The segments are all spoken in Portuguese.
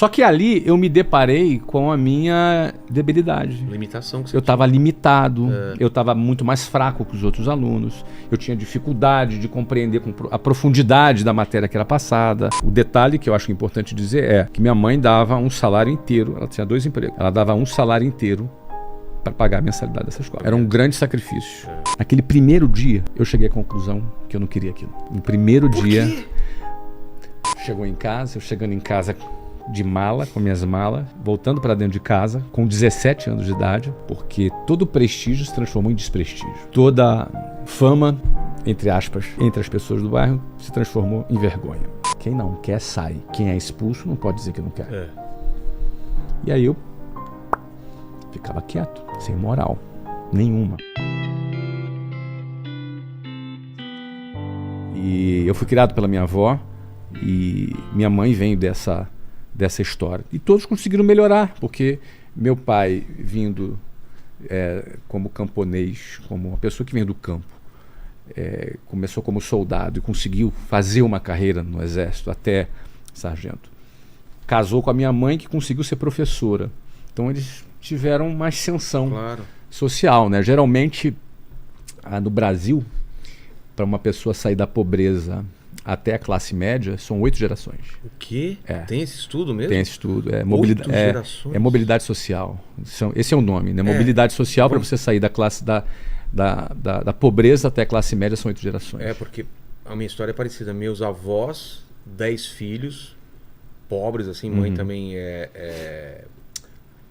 Só que ali eu me deparei com a minha debilidade. Limitação que você Eu estava limitado, eu estava muito mais fraco que os outros alunos, eu tinha dificuldade de compreender a profundidade da matéria que era passada. O detalhe que eu acho importante dizer é que minha mãe dava um salário inteiro, ela tinha 2 empregos, ela dava um salário inteiro para pagar a mensalidade dessa escola. Era um grande sacrifício. Naquele primeiro dia, eu cheguei à conclusão que eu não queria aquilo. No primeiro dia, chegou em casa, eu chegando em casa de mala, com minhas malas, voltando para dentro de casa, com 17 anos de idade, porque todo prestígio se transformou em desprestígio. Toda fama, entre aspas, entre as pessoas do bairro, se transformou em vergonha. Quem não quer, sai. Quem é expulso não pode dizer que não quer. E aí eu ficava quieto, sem moral nenhuma. E eu fui criado pela minha avó e minha mãe veio dessa história. E todos conseguiram melhorar, porque meu pai, vindo como camponês, como uma pessoa que vem do campo, começou como soldado e conseguiu fazer uma carreira no exército até sargento. Casou com a minha mãe, que conseguiu ser professora. Então eles tiveram uma ascensão social, né? Geralmente, no Brasil, para uma pessoa sair da pobreza até a classe média, são 8 gerações. O quê? Tem esse estudo mesmo? Tem esse estudo. 8 gerações? É mobilidade social. Esse é o nome, né? Mobilidade social, para você sair da classe da pobreza até a classe média, são 8 gerações. Porque a minha história é parecida. Meus avós, 10 filhos, pobres, assim, mãe também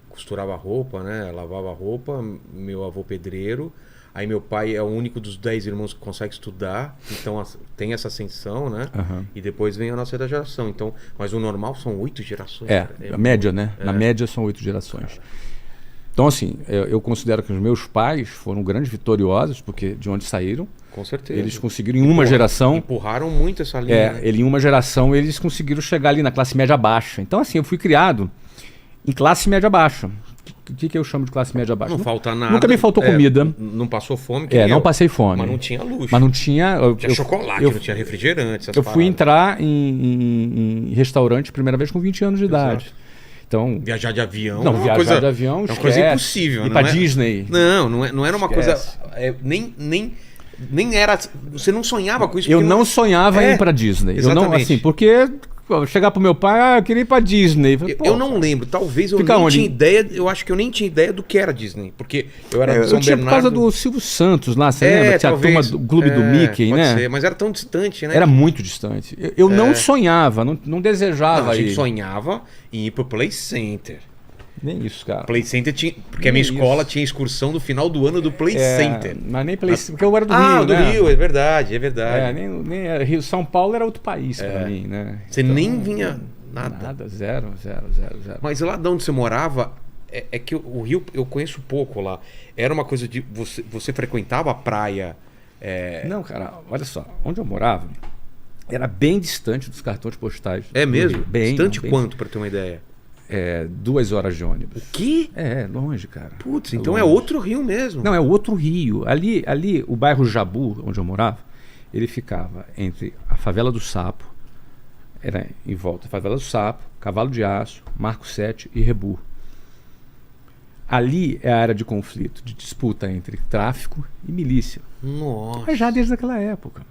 costurava roupa, né? Lavava roupa, meu avô pedreiro. Aí meu pai é o único dos 10 irmãos que consegue estudar, então tem essa ascensão, né? E depois vem a nossa geração. Então, mas o normal são 8 gerações. A média, né? Na média são 8 gerações. Então, assim, eu considero que os meus pais foram grandes vitoriosos, porque de onde saíram, com certeza, eles conseguiram em uma geração... Empurraram muito essa linha. Em uma geração eles conseguiram chegar ali na classe média baixa. Então, assim, eu fui criado em classe média baixa. O que eu chamo de classe média baixa? Não falta nada. Nunca me faltou comida. Não passou fome? Não passei fome. Mas não tinha luxo. Mas não tinha... Tinha chocolate, não tinha refrigerante. Eu fui entrar em restaurante a primeira vez com 20 anos de idade. Então, viajar de avião não, viajar de avião é uma coisa impossível. Ir pra Disney. Não era uma coisa... Nem era... Você não sonhava com isso. Eu não sonhava em ir pra Disney. Exatamente. Eu não, assim, porque... Chegar pro meu pai, eu queria ir pra Disney. Eu não lembro, talvez eu nem tinha ideia, eu acho que eu nem tinha ideia do que era Disney, porque eu era de São Bernardo. Por causa do Silvio Santos lá, você lembra? Tinha a turma do Clube do Mickey, pode né? Ser, mas era tão distante, né? Era muito distante. Eu não sonhava, não desejava a gente sonhava em ir pro Play Center. Nem isso, cara. Play Center tinha... Porque a minha escola tinha excursão do final do ano do Play Center. Mas nem Play Center, porque eu era do Rio, do Rio, é verdade. Nem era Rio. São Paulo era outro país pra mim, né? Você então, nem vinha nada. Nada, zero. Mas lá de onde você morava, é que o Rio eu conheço pouco lá. Era uma coisa de... Você frequentava a praia? Não, cara, olha só. Onde eu morava, era bem distante dos cartões postais. É mesmo? Bem, distante quanto, pra ter uma ideia? 2 horas de ônibus. O quê? Longe, cara. Putz, então longe. É outro Rio mesmo. Não, é outro Rio. Ali, o bairro Jabu, onde eu morava, ele ficava entre a Favela do Sapo, era em volta, Favela do Sapo, Cavalo de Aço, Marco 7 e Rebu. Ali é a área de conflito, de disputa entre tráfico e milícia. Nossa. Mas já desde aquela época.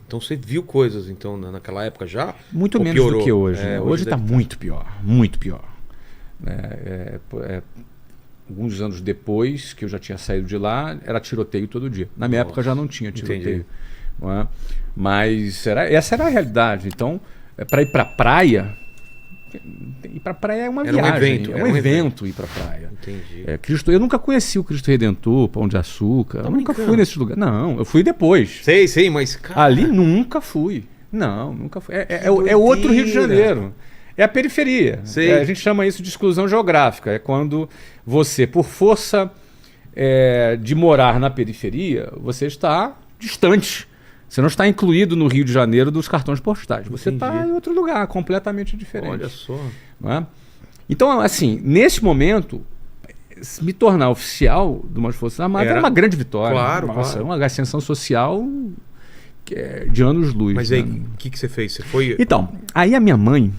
Então você viu coisas então naquela época já? Muito menos piorou? Do que hoje. Hoje está muito pior, muito pior. Alguns anos depois que eu já tinha saído de lá, era tiroteio todo dia. Na minha época já não tinha tiroteio. Não é? Mas essa era a realidade. Então, para ir para praia, ir para praia é uma viagem, é um evento ir para praia. Entendi. Eu nunca conheci o Cristo Redentor, Pão de Açúcar. Eu nunca fui nesses lugares. Não, eu fui depois. Sei, mas cara... Ali nunca fui. Não, nunca fui. É outro Rio de Janeiro. É a periferia. A gente chama isso de exclusão geográfica. É quando você, por força de morar na periferia, você está distante. Você não está incluído no Rio de Janeiro dos cartões postais. Você está em outro lugar, completamente diferente. Olha só. Não é? Então, assim, nesse momento, me tornar oficial de umas Forças Armadas era uma grande vitória. Claro, claro. Uma ascensão social de anos-luz. Mas aí, o que você fez? Você foi... Então, aí a minha mãe,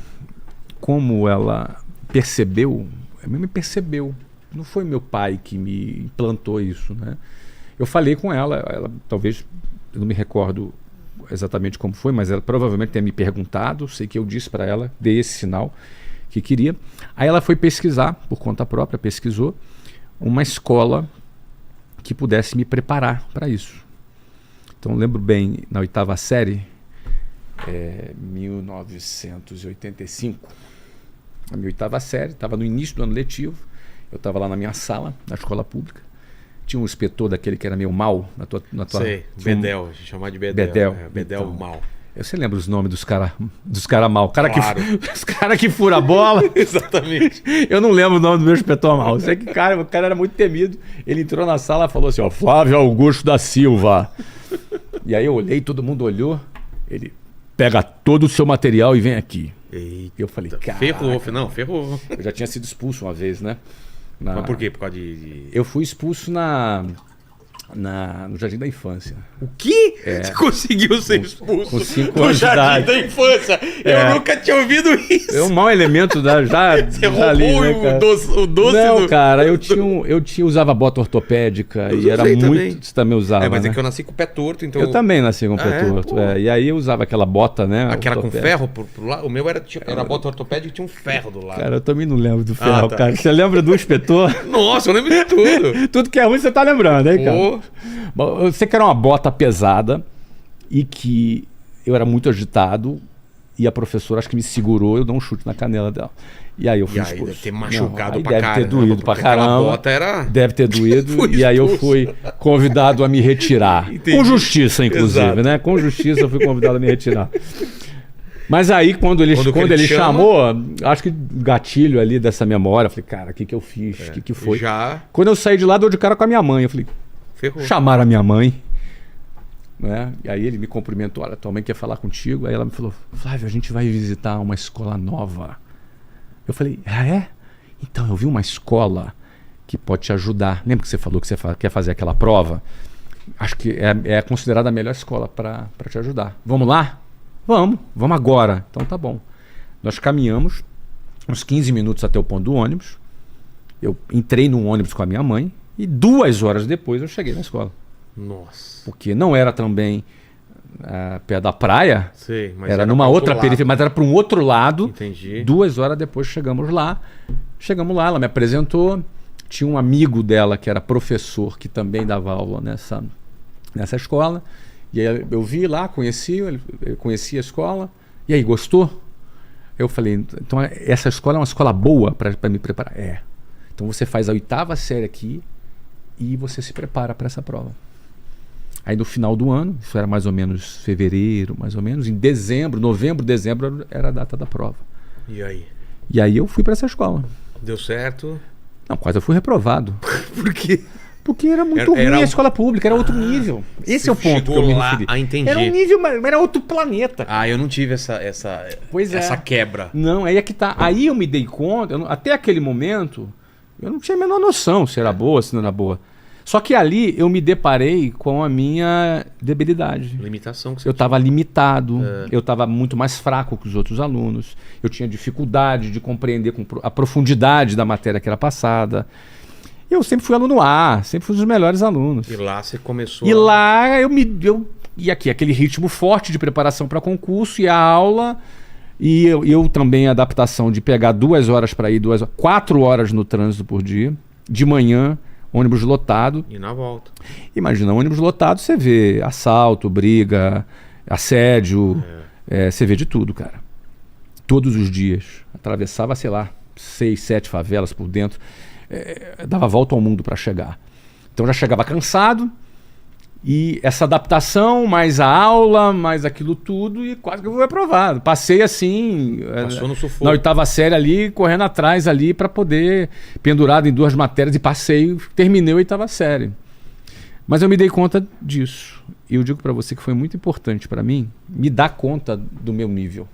como ela percebeu, ela me percebeu. Não foi meu pai que me implantou isso, né? Eu falei com ela talvez, eu não me recordo exatamente como foi, mas ela provavelmente tenha me perguntado, sei que eu disse para ela, dei esse sinal que queria. Aí ela foi pesquisar, por conta própria, pesquisou uma escola que pudesse me preparar para isso. Então, lembro bem, na 8ª série, 1985, a minha 8ª série, estava no início do ano letivo, eu estava lá na minha sala, na escola pública, tinha um inspetor daquele que era meio mal na tua Sei, Bedel, a gente chamava de Bedel. Bedel então, mal. Você lembra os nomes dos cara mal? Claro. Os cara que fura a bola. Exatamente. Eu não lembro o nome do meu inspetor mal. Eu sei que o cara era muito temido. Ele entrou na sala e falou assim, ó, Flávio Augusto da Silva. E aí eu olhei, todo mundo olhou. Ele pega todo o seu material e vem aqui. Eita, eu falei, cara. Ferrou. Eu já tinha sido expulso uma vez, né? Mas por quê? Por causa de... Eu fui expulso no Jardim da Infância. O quê? Você conseguiu ser expulso com 5 no anos de Jardim idade. da Infância? Eu nunca tinha ouvido isso. É um mau elemento da Você roubou né, o doce não, do... cara, eu usava bota ortopédica e era muito... Também. Você também usava, mas né? é que eu nasci com o pé torto, então... Eu também nasci com o pé torto. E aí eu usava aquela bota, né? Aquela com ferro pro lado? O meu era bota ortopédica e tinha um ferro do lado. Cara, eu também não lembro do ferro, tá. cara. Você lembra do inspetor? Nossa, eu lembro de tudo. Tudo que é ruim você tá lembrando, hein, cara? Pô. Eu sei que era uma bota pesada e que eu era muito agitado e a professora acho que me segurou, eu dei um chute na canela dela. E aí eu fui expulso. Deve ter machucado aí pra deve caramba. ter doído pra caramba. Bota era... Deve ter doído. E aí eu fui convidado a me retirar. Entendi. Com justiça, inclusive, Exato. né? Com justiça eu fui convidado a me retirar. Mas aí, quando ele chamou, acho que gatilho ali dessa memória, eu falei, cara, o que eu fiz? O que foi? Quando eu saí de lá, deu de cara com a minha mãe. Eu falei, ferrou. Chamaram a minha mãe. Né? E aí ele me cumprimentou, olha, tua mãe quer falar contigo. Aí ela me falou, Flávio, a gente vai visitar uma escola nova. Eu falei, é? Então, eu vi uma escola que pode te ajudar. Lembra que você falou que você quer fazer aquela prova? Acho que é considerada a melhor escola para te ajudar. Vamos lá? Vamos agora. Então tá bom. Nós caminhamos uns 15 minutos até o ponto do ônibus. Eu entrei no ônibus com a minha mãe e 2 horas depois eu cheguei na escola. Nossa. Porque não era também perto da praia. Sei, mas era numa outra periferia, mas era para um outro lado. Entendi. 2 horas depois chegamos lá, ela me apresentou. Tinha um amigo dela que era professor, que também dava aula nessa escola. E aí eu vi lá, ele conhecia a escola. E aí, gostou? Eu falei, então essa escola é uma escola boa para me preparar? É. Então você faz a 8ª série aqui e você se prepara para essa prova. Aí no final do ano, isso era mais ou menos fevereiro, mais ou menos, em novembro, dezembro era a data da prova. E aí? E aí eu fui para essa escola. Deu certo? Não, quase eu fui reprovado. Por quê? Porque era muito ruim a escola pública, era outro nível. Esse é o ponto que eu me referi. Entendi. Era um nível, mas era outro planeta. Eu não tive essa quebra. Não, aí é que tá. Aí eu me dei conta, até aquele momento, eu não tinha a menor noção se era boa, se não era boa. Só que ali eu me deparei com a minha debilidade. Limitação que você Eu estava limitado, eu estava muito mais fraco que os outros alunos, eu tinha dificuldade de compreender a profundidade da matéria que era passada. Eu sempre fui aluno A, sempre fui um dos melhores alunos. E lá você começou lá e aqui, aquele ritmo forte de preparação para concurso e a aula, e eu também a adaptação de pegar 2 horas para ir, 4 horas no trânsito por dia, de manhã, ônibus lotado. E na volta. Imagina, ônibus lotado, você vê assalto, briga, assédio, você vê de tudo, cara. Todos os dias. Atravessava, sei lá, 6, 7 favelas por dentro. Dava volta ao mundo para chegar. Então já chegava cansado, e essa adaptação, mais a aula, mais aquilo tudo, e quase que eu fui aprovado. Passei assim, passou no sufoco. Na 8ª série ali, correndo atrás ali para poder, pendurado em 2 matérias, e passei, terminei a 8ª série. Mas eu me dei conta disso. E eu digo para você que foi muito importante para mim me dar conta do meu nível.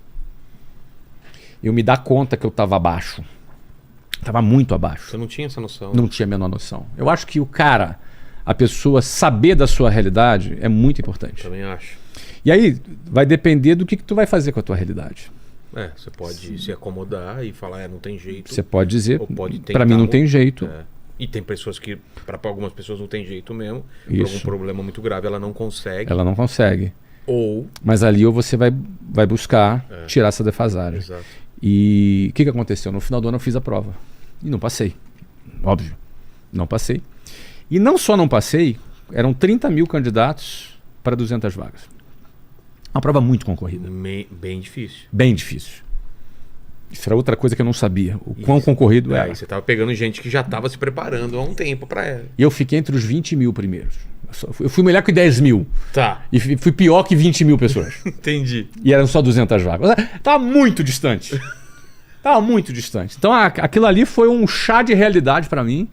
Eu me dar conta que eu estava abaixo. Estava muito abaixo. Você não tinha essa noção? Não tinha a menor noção. Eu acho que a pessoa saber da sua realidade é muito importante. Também acho. E aí vai depender do que tu vai fazer com a tua realidade. Você pode se acomodar e falar, não tem jeito. Você pode dizer, pode para mim não tem jeito. E tem pessoas que, para algumas pessoas não tem jeito mesmo. Isso. Por algum problema muito grave, ela não consegue. Ela não consegue. Ou... Mas ali ou você vai buscar tirar essa defasagem. Exato. E o que aconteceu? No final do ano eu fiz a prova. E não passei. Óbvio. Não passei. E não só não passei, eram 30 mil candidatos para 200 vagas. Uma prova muito concorrida. Bem difícil. Bem difícil. Isso era outra coisa que eu não sabia. O quão concorrido era. E você estava pegando gente que já estava se preparando há um tempo para ela. E eu fiquei entre os 20 mil primeiros. Eu fui melhor que 10 mil. Tá. E fui pior que 20 mil pessoas. Entendi. E eram só 200 vagas. Tava muito distante. Tava muito distante. Então aquilo ali foi um chá de realidade para mim.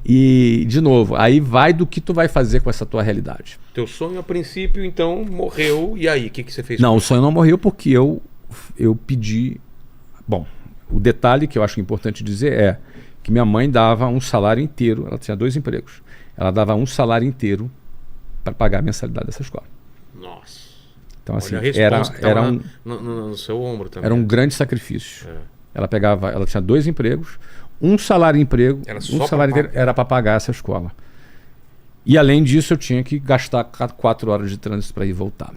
E, de novo, aí vai do que tu vai fazer com essa tua realidade. Teu sonho, a princípio, então, morreu. E aí, o que você fez? Não, o sonho não morreu porque eu pedi... Bom, o detalhe que eu acho importante dizer é que minha mãe dava um salário inteiro. Ela tinha 2 empregos. Ela dava um salário inteiro para pagar a mensalidade dessa escola. Nossa. Então, assim, era no seu ombro também. Era um grande sacrifício. Ela tinha 2 empregos, um salário emprego, um salário inteiro era para pagar essa escola. E além disso, eu tinha que gastar 4 horas de trânsito para ir e voltar.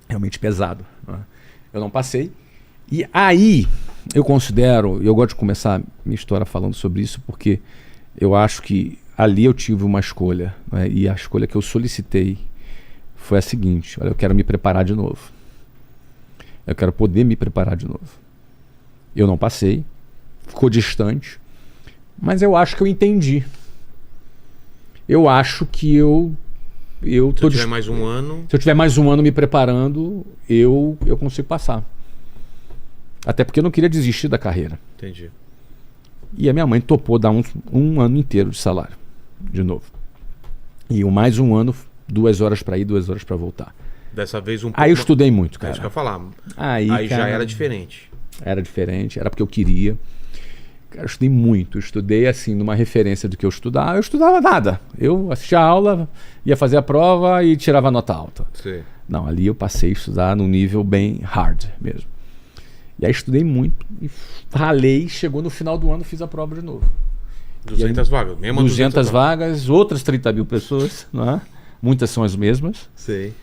Realmente pesado. Né? Eu não passei. E aí, eu gosto de começar minha história falando sobre isso, porque eu acho que ali eu tive uma escolha, né? E a escolha que eu solicitei foi a seguinte: olha, eu quero me preparar de novo. Eu quero poder me preparar de novo. Eu não passei, ficou distante, mas eu acho que eu entendi. Eu acho que se eu tiver mais um ano... Se eu tiver mais um ano me preparando, eu consigo passar. Até porque eu não queria desistir da carreira. Entendi. E a minha mãe topou dar um ano inteiro de salário, de novo. E mais um ano, 2 horas para ir, 2 horas para voltar. Dessa vez um pouco... Aí eu estudei muito, cara. É isso que eu ia falar. Aí cara, já era diferente. Era diferente, era porque eu queria. Cara, eu estudei muito. Eu estudei, assim, numa referência do que eu estudava. Eu estudava nada. Eu assistia a aula, ia fazer a prova e tirava nota alta. Sim. Não, ali eu passei a estudar num nível bem hard mesmo. E aí estudei muito, e ralei, chegou no final do ano, fiz a prova de novo. 200 vagas, mesmo 200 vagas, outras 30 mil pessoas, não é? Muitas são as mesmas. Sei.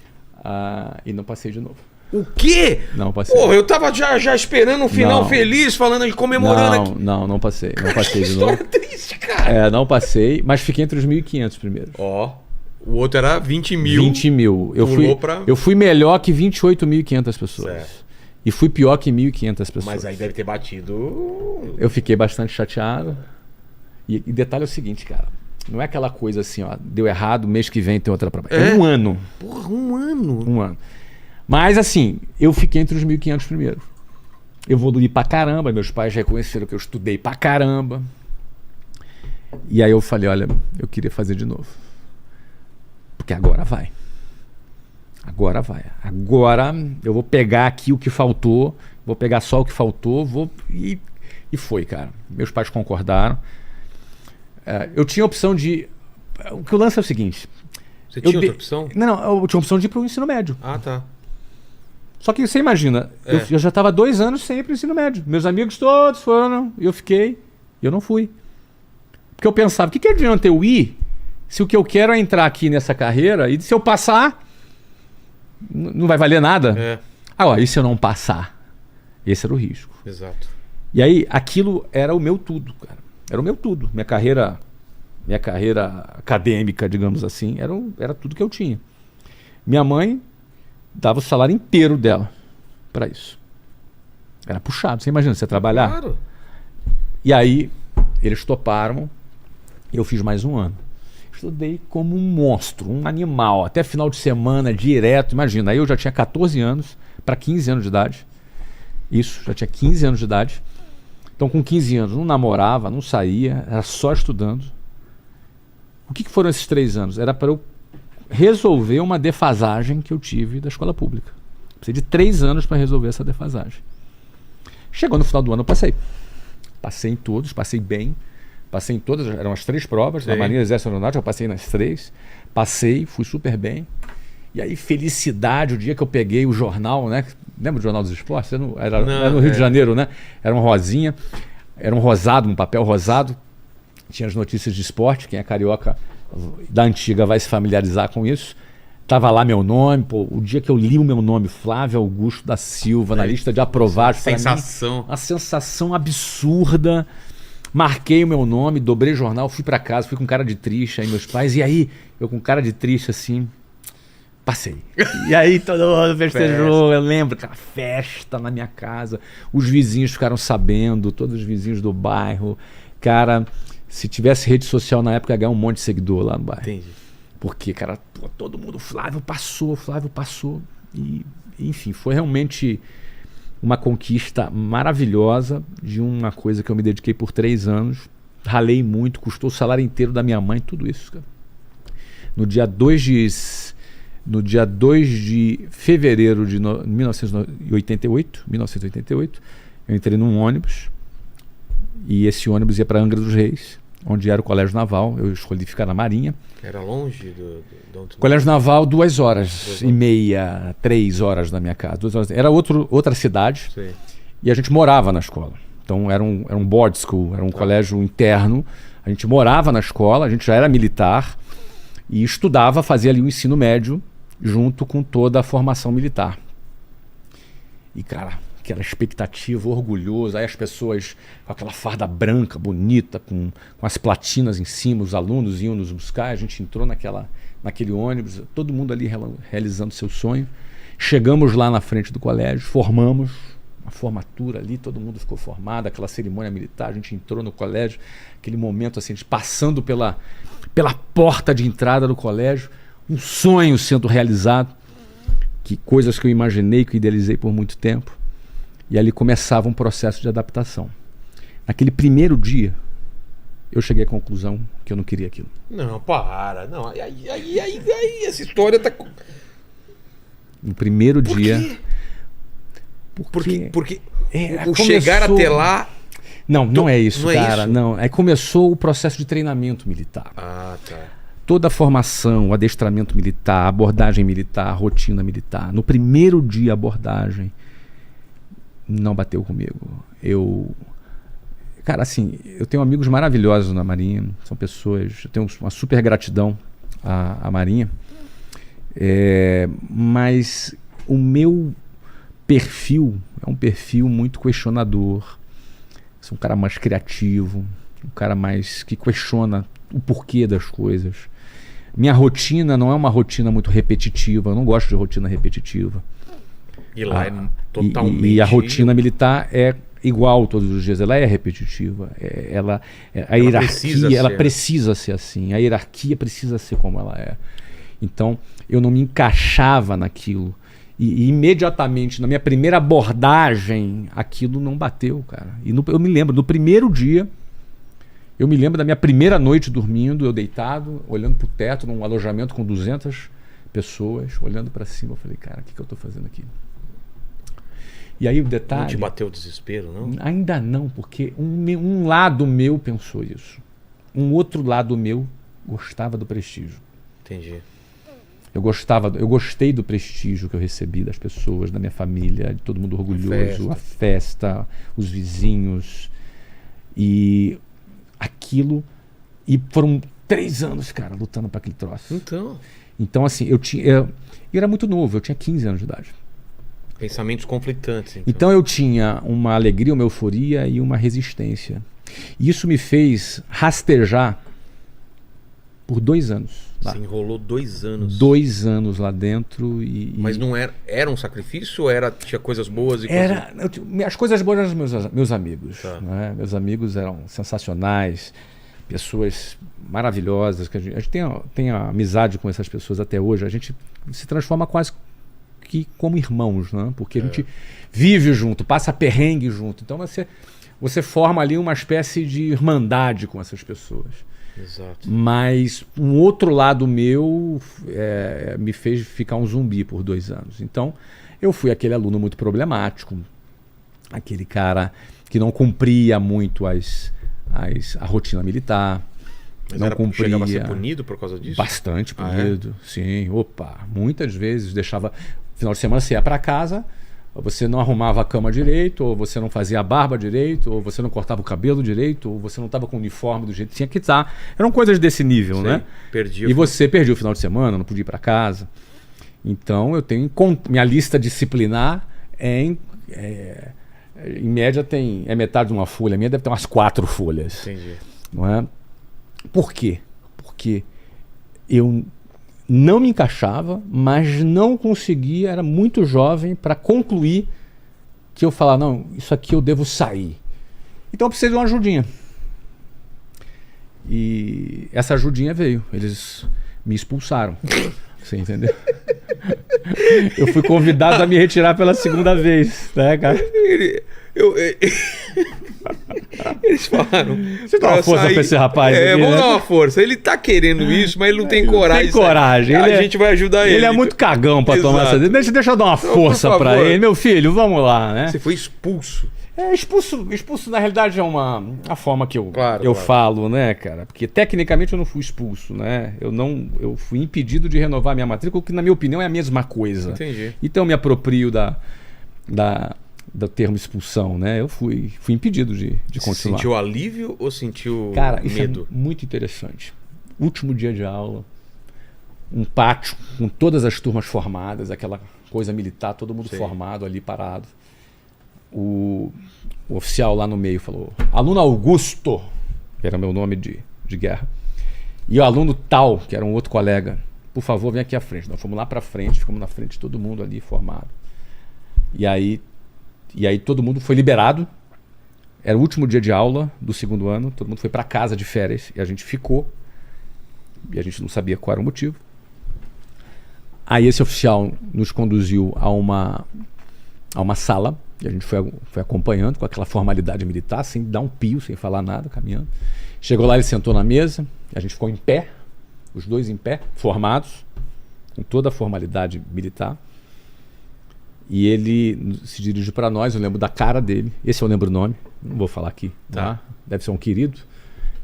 E não passei de novo. O quê? Não passei. Porra, eu tava já esperando um final feliz, falando de comemorando aqui. Não passei. Não passei de novo. Triste, cara. Não passei, mas fiquei entre os 1.500 primeiro. Ó, o outro era 20 mil. 20 mil. Eu fui melhor que 28.500 pessoas. Certo. E fui pior que 1.500 pessoas. Mas aí deve ter batido... Eu fiquei bastante chateado. E detalhe é o seguinte, cara. Não é aquela coisa assim, ó, deu errado, mês que vem tem outra prova. É um ano. Porra, um ano. Um ano. Mas assim, eu fiquei entre os 1.500 primeiro. Eu evoluí pra caramba, meus pais reconheceram que eu estudei pra caramba. E aí eu falei, olha, eu queria fazer de novo. Porque agora vai. Agora vai. Agora eu vou pegar aqui o que faltou, vou pegar só o que faltou, e foi, cara. Meus pais concordaram. Eu tinha a opção de... O que o lance é o seguinte... Você tinha outra opção? Não, eu tinha a opção de ir para o ensino médio. Ah, tá. Só que você imagina, eu já estava 2 anos sem ir para o ensino médio. Meus amigos todos foram, eu fiquei, eu não fui. Porque eu pensava, o que adianta eu ir se o que eu quero é entrar aqui nessa carreira e se eu passar, não vai valer nada? E se eu não passar? Esse era o risco. Exato. E aí, aquilo era o meu tudo, cara. Era o meu tudo. Minha carreira acadêmica, digamos assim, era tudo que eu tinha. Minha mãe dava o salário inteiro dela para isso. Era puxado. Você imagina, você trabalhar? Claro. E aí, eles toparam. Eu fiz mais um ano. Estudei como um monstro, um animal. Até final de semana, direto. Imagina, aí eu já tinha 14 anos para 15 anos de idade. Isso, já tinha 15 anos de idade. Então, com 15 anos, não namorava, não saía, era só estudando. O que foram esses 3 anos? Era para eu resolver uma defasagem que eu tive da escola pública. Precisei de 3 anos para resolver essa defasagem. Chegou no final do ano, eu passei. Passei em todos, passei bem. Passei em todas, eram as 3 provas. Na Marinha Exército Aeronáutico, eu passei nas 3. Passei, fui super bem. E aí, felicidade, o dia que eu peguei o jornal, né? Lembra do Jornal dos Esportes? Era no Rio de Janeiro, né? Era uma rosinha, era um rosado, um papel rosado. Tinha as notícias de esporte, quem é carioca da antiga vai se familiarizar com isso. Tava lá meu nome, pô, o dia que eu li o meu nome, Flávio Augusto da Silva, na lista de aprovados. Sensação. Uma sensação absurda. Marquei o meu nome, dobrei o jornal, fui para casa, fui com cara de triste, aí meus pais, e aí, eu com cara de triste assim, passei. E aí todo mundo festejou, eu lembro, aquela festa na minha casa, os vizinhos ficaram sabendo, todos os vizinhos do bairro. Cara, se tivesse rede social na época, ia ganhar um monte de seguidor lá no bairro. Entendi. Porque, cara, todo mundo, Flávio passou. E, enfim, foi realmente uma conquista maravilhosa de uma coisa que eu me dediquei por 3 anos. Ralei muito, custou o salário inteiro da minha mãe, tudo isso, cara. No dia 2 de fevereiro de 1988, eu entrei num ônibus e esse ônibus ia para Angra dos Reis, onde era o Colégio Naval. Eu escolhi ficar na Marinha. Era longe do Colégio Naval, 2 horas e meia, 3 horas da minha casa. 2 horas. Era outra cidade. Sim. E a gente morava na escola. Então era um board school, era um colégio interno. A gente morava na escola, a gente já era militar e estudava, fazia ali o ensino médio junto com toda a formação militar. E, cara, aquela expectativa, orgulhoso, aí as pessoas com aquela farda branca, bonita, com as platinas em cima, os alunos iam nos buscar, a gente entrou naquele ônibus, todo mundo ali realizando seu sonho. Chegamos lá na frente do colégio, formamos uma formatura ali, todo mundo ficou formado, aquela cerimônia militar, a gente entrou no colégio, aquele momento assim, de passando pela porta de entrada do colégio, um sonho sendo realizado, coisas que eu imaginei, que eu idealizei por muito tempo. E ali começava um processo de adaptação. Naquele primeiro dia, eu cheguei à conclusão que eu não queria aquilo. Não, para. Não, aí essa história tá... No primeiro dia... Quê? Porque começou... chegar até lá... Não é isso, não cara. É isso? Não. Aí começou o processo de treinamento militar. Ah, tá. Toda a formação, o adestramento militar, a abordagem militar, a rotina militar. No primeiro dia, a abordagem não bateu comigo. Cara, assim, eu tenho amigos maravilhosos na Marinha, são pessoas, eu tenho uma super gratidão à Marinha, mas o meu perfil é um perfil muito questionador. Sou um cara mais criativo, um cara mais que questiona o porquê das coisas. Minha rotina não é uma rotina muito repetitiva, eu não gosto de rotina repetitiva. E lá é totalmente... E a rotina militar é igual todos os dias, ela é repetitiva. A hierarquia, ela precisa ser assim. A hierarquia precisa ser como ela é. Então, eu não me encaixava naquilo. E imediatamente, na minha primeira abordagem, aquilo não bateu, cara. E eu me lembro, no primeiro dia, eu me lembro da minha primeira noite dormindo, eu deitado, olhando pro teto, num alojamento com 200 pessoas, olhando para cima. Eu falei, cara, o que eu tô fazendo aqui? E aí o detalhe... Não te bateu o desespero, não? Ainda não, porque um lado meu pensou isso. Um outro lado meu gostava do prestígio. Entendi. Eu gostei do prestígio que eu recebi das pessoas, da minha família, de todo mundo orgulhoso, a festa, os vizinhos. E aquilo... E foram 3 anos, cara, lutando para aquele troço. Então, assim, eu era muito novo, eu tinha 15 anos de idade. Pensamentos conflitantes. Então eu tinha uma alegria, uma euforia e uma resistência. E isso me fez rastejar por 2 anos. Você enrolou 2 anos. 2 anos lá dentro. Mas não era um sacrifício ou tinha coisas boas? As coisas boas eram meus amigos. Tá. Né? Meus amigos eram sensacionais, pessoas maravilhosas. Que a gente tem a amizade com essas pessoas até hoje. A gente se transforma quase que como irmãos, né? Porque a gente vive junto, passa perrengue junto. Então você forma ali uma espécie de irmandade com essas pessoas. Exato. Mas um outro lado meu me fez ficar um zumbi por 2 anos. Então eu fui aquele aluno muito problemático, aquele cara que não cumpria muito a rotina militar, Mas não cumpria. Chegava a ser punido por causa disso? Bastante punido, sim. Opa, muitas vezes deixava... Final de semana você ia para casa, você não arrumava a cama direito, ou você não fazia a barba direito, ou você não cortava o cabelo direito, ou você não estava com o uniforme do jeito que tinha que estar. Eram coisas desse nível, né? E você perdia o final de semana, não podia ir para casa. Então eu tenho... Minha lista disciplinar em média é metade de uma folha. A minha deve ter umas 4 folhas. Entendi. Não é? Por quê? Porque eu não me encaixava, mas não conseguia, era muito jovem para concluir que eu falava, não, isso aqui eu devo sair. Então eu precisei de uma ajudinha. E essa ajudinha veio. Eles me expulsaram. Você entendeu? Eu fui convidado a me retirar pela segunda vez, né, cara? Eles falaram. Você dá uma força pra esse rapaz. Vamos dar uma força. Ele tá querendo isso, mas ele não tem coragem. Não tem coragem. A gente vai ajudar ele. Ele é muito cagão pra tomar essa decisão. Deixa eu dar uma força pra ele. Meu filho, vamos lá, né? Você foi expulso. Expulso na realidade é a forma que eu falo, né, cara? Porque tecnicamente eu não fui expulso, né? Eu fui impedido de renovar minha matrícula, que na minha opinião é a mesma coisa. Entendi. Então eu me aproprio do termo expulsão, né? Eu fui impedido de continuar. Sentiu alívio ou sentiu medo? Cara, isso é muito interessante. Último dia de aula, um pátio com todas as turmas formadas, aquela coisa militar, todo mundo formado ali, parado. O oficial lá no meio falou, aluno Augusto, que era meu nome de guerra, e o aluno tal, que era um outro colega, por favor, vem aqui à frente. Nós fomos lá pra frente, ficamos na frente, todo mundo ali formado. E aí todo mundo foi liberado. Era o último dia de aula do segundo ano, todo mundo foi para casa de férias e a gente ficou. E a gente não sabia qual era o motivo. Aí esse oficial nos conduziu a uma sala e a gente foi acompanhando com aquela formalidade militar, sem dar um pio, sem falar nada, caminhando. Chegou lá, ele sentou na mesa, a gente ficou em pé, os dois em pé, formados, com toda a formalidade militar. E ele se dirigiu para nós, eu lembro da cara dele, esse eu lembro o nome, não vou falar aqui, tá? Deve ser um querido,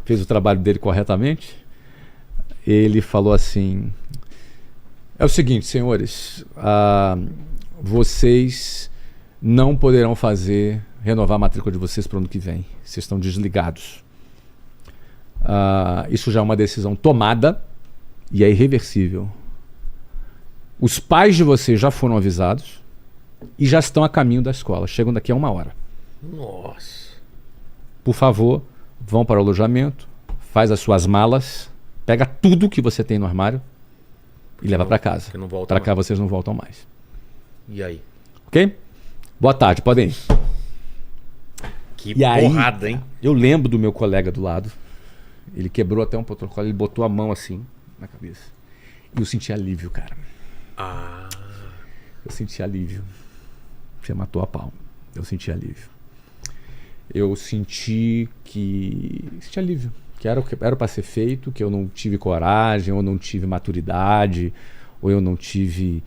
fez o trabalho dele corretamente. Ele falou assim, é o seguinte, senhores, vocês não poderão renovar a matrícula de vocês para o ano que vem, vocês estão desligados. Isso já é uma decisão tomada e é irreversível. Os pais de vocês já foram avisados e já estão a caminho da escola. Chegam daqui a 1 hora. Nossa. Por favor, vão para o alojamento, faz as suas malas, pega tudo que você tem no armário e leva para casa. Para cá vocês não voltam mais. E aí? Ok? Boa tarde, podem ir. Que porrada, hein? Eu lembro do meu colega do lado. Ele quebrou até um protocolo, ele botou a mão assim na cabeça. E eu senti alívio, cara. Eu senti alívio. Você matou a pau. Eu senti alívio. Eu senti alívio. Que era para ser feito, que eu não tive coragem, ou não tive maturidade, ou eu não tive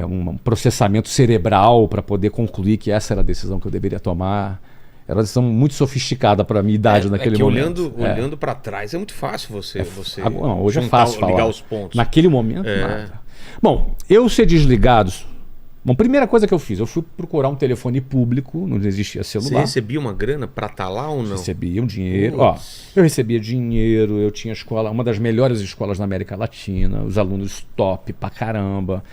um processamento cerebral para poder concluir que essa era a decisão que eu deveria tomar. Era uma decisão muito sofisticada para a minha idade naquele momento. Olhando para trás é muito fácil você não, hoje é fácil falar. Ligar os pontos. Naquele momento, nada. Bom, eu ser desligado... Bom, primeira coisa que eu fiz, eu fui procurar um telefone público, não existia celular. Você recebia uma grana para estar lá ou não? Recebia um dinheiro. Eu recebia dinheiro, eu tinha escola, uma das melhores escolas na América Latina, os alunos top pra caramba.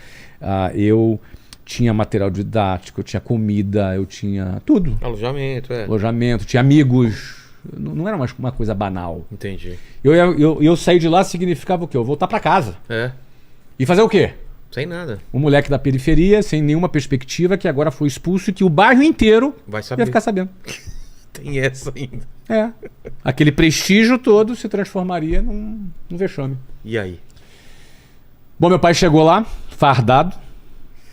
Eu tinha material didático, eu tinha comida, eu tinha tudo. Alojamento, tinha amigos. Não era uma coisa banal. Entendi. Eu sair de lá significava o quê? Eu voltar para casa. E fazer o quê? Sem nada. Um moleque da periferia, sem nenhuma perspectiva, que agora foi expulso e que o bairro inteiro ia ficar sabendo. Tem essa ainda. Aquele prestígio todo se transformaria num vexame. E aí? Bom, meu pai chegou lá, fardado.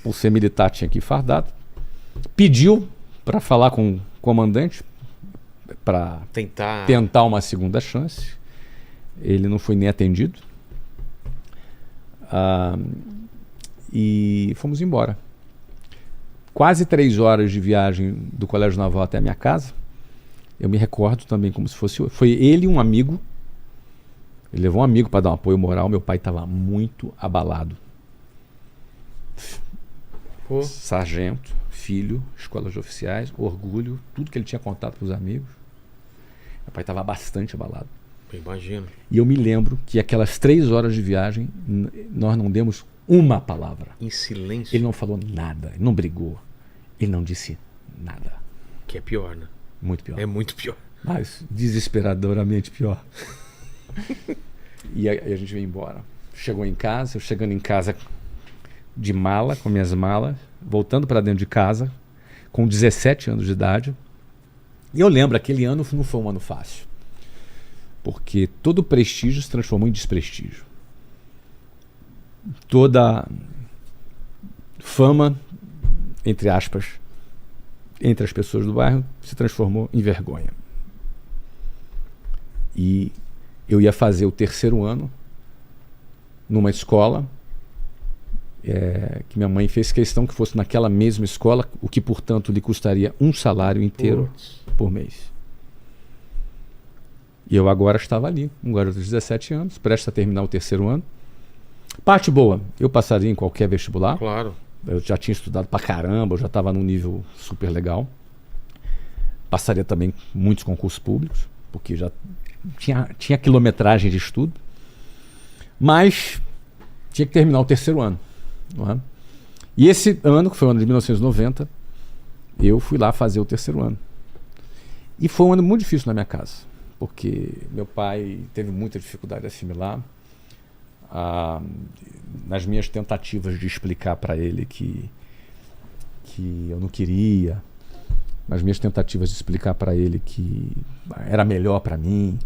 Por ser militar, tinha que ir fardado. Pediu para falar com o comandante para tentar uma segunda chance. Ele não foi nem atendido. E fomos embora. Quase 3 horas de viagem do Colégio Naval até a minha casa. Eu me recordo também como se fosse... Foi ele e um amigo Ele levou um amigo para dar um apoio moral. Meu pai estava muito abalado. Pô. Sargento, filho, escolas de oficiais, orgulho, tudo que ele tinha contado para os amigos. Meu pai estava bastante abalado. Eu imagino. E eu me lembro que aquelas 3 horas de viagem, nós não demos uma palavra. Em silêncio? Ele não falou nada, ele não brigou, ele não disse nada. Que é pior, né? Muito pior. É muito pior. Mas desesperadoramente pior. E aí a gente veio embora. Chegou em casa, eu chegando em casa de mala, com minhas malas, voltando para dentro de casa, com 17 anos de idade. E eu lembro, aquele ano não foi um ano fácil. Porque todo prestígio se transformou em desprestígio. Toda fama, entre aspas, entre as pessoas do bairro, se transformou em vergonha. E eu ia fazer o 3º ano numa escola que minha mãe fez questão que fosse naquela mesma escola, o que, portanto, lhe custaria um salário inteiro por mês. E eu agora estava ali, um garoto de 17 anos, prestes a terminar o 3º ano. Parte boa, eu passaria em qualquer vestibular. Claro. Eu já tinha estudado pra caramba, eu já estava num nível super legal. Passaria também muitos concursos públicos, porque já tinha quilometragem de estudo. Mas tinha que terminar o 3º ano. Não é? E esse ano, que foi o ano de 1990, eu fui lá fazer o 3º ano. E foi um ano muito difícil na minha casa, porque meu pai teve muita dificuldade de assimilar. Nas minhas tentativas de explicar para ele que eu não queria, nas minhas tentativas de explicar para ele que era melhor para mim,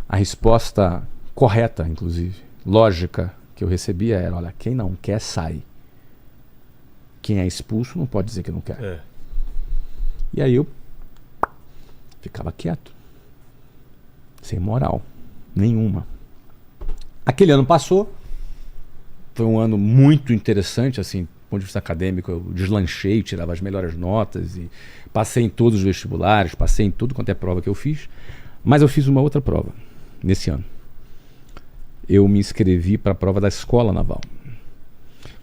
a resposta correta, inclusive, lógica, que eu recebia era: olha, quem não quer, sai. Quem é expulso não pode dizer que não quer. E aí eu ficava quieto, sem moral nenhuma. Aquele ano passou, foi um ano muito interessante, assim, do ponto de vista acadêmico. Eu deslanchei, tirava as melhores notas e passei em todos os vestibulares, passei em tudo quanto é prova que eu fiz. Mas eu fiz uma outra prova nesse ano. Eu me inscrevi para a prova da Escola Naval.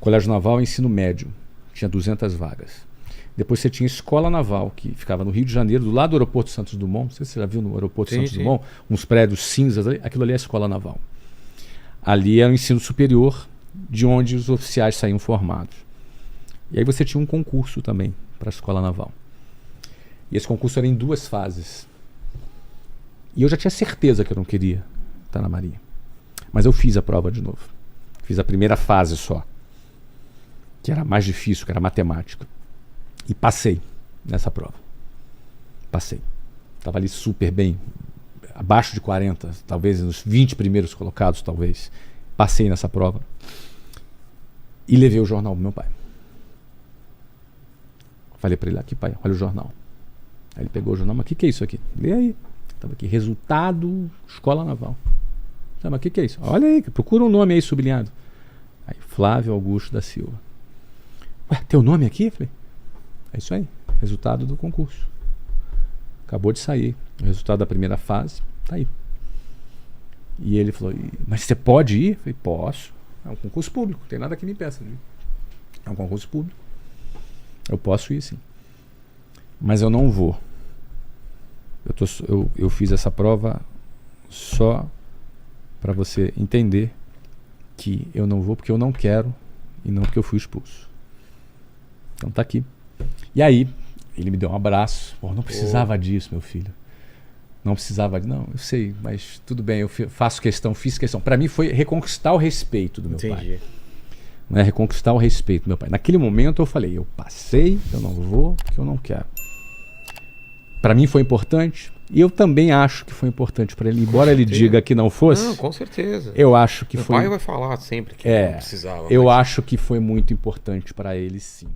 Colégio Naval, ensino médio, tinha 200 vagas. Depois você tinha Escola Naval, que ficava no Rio de Janeiro, do lado do aeroporto Santos Dumont. Não sei se você já viu no aeroporto Santos Dumont, uns prédios cinzas ali. Aquilo ali é a Escola Naval. Ali é o ensino superior, de onde os oficiais saíam formados. E aí você tinha um concurso também para a Escola Naval. E esse concurso era em 2 fases. E eu já tinha certeza que eu não queria estar na Marinha. Mas eu fiz a prova de novo. Fiz a primeira fase só, que era mais difícil, que era matemática. E passei nessa prova. Passei. Estava ali super bem, abaixo de 40, talvez nos 20 primeiros colocados, talvez. Passei nessa prova. E levei o jornal pro meu pai. Falei para ele: aqui, pai, olha o jornal. Aí ele pegou o jornal: mas o que é isso aqui? Lê aí. Estava aqui: resultado, Escola Naval. Mas o que é isso? Olha aí, procura um nome aí sublinhado. Aí, Flávio Augusto da Silva. Ué, teu nome aqui? Eu falei: é isso aí, resultado do concurso. Acabou de sair o resultado da primeira fase, tá aí. E ele falou: mas você pode ir? Eu falei: posso. É um concurso público, não tem nada que me impeça. Né? É um concurso público. Eu posso ir, sim. Mas eu não vou. Eu fiz essa prova só para você entender que eu não vou porque eu não quero e não porque eu fui expulso. Então tá aqui. E aí, ele me deu um abraço. Pô, não precisava disso, meu filho. Não precisava. Não, eu sei, mas tudo bem, eu faço questão, fiz questão. Para mim foi reconquistar o respeito do meu pai. Não é reconquistar o respeito do meu pai. Naquele momento eu falei: eu passei, eu não vou porque eu não quero. Para mim foi importante. E eu também acho que foi importante para ele, embora ele diga que não fosse. Não, com certeza. Eu acho que meu foi. Meu pai vai falar sempre que não precisava. Eu acho que foi muito importante para ele, sim.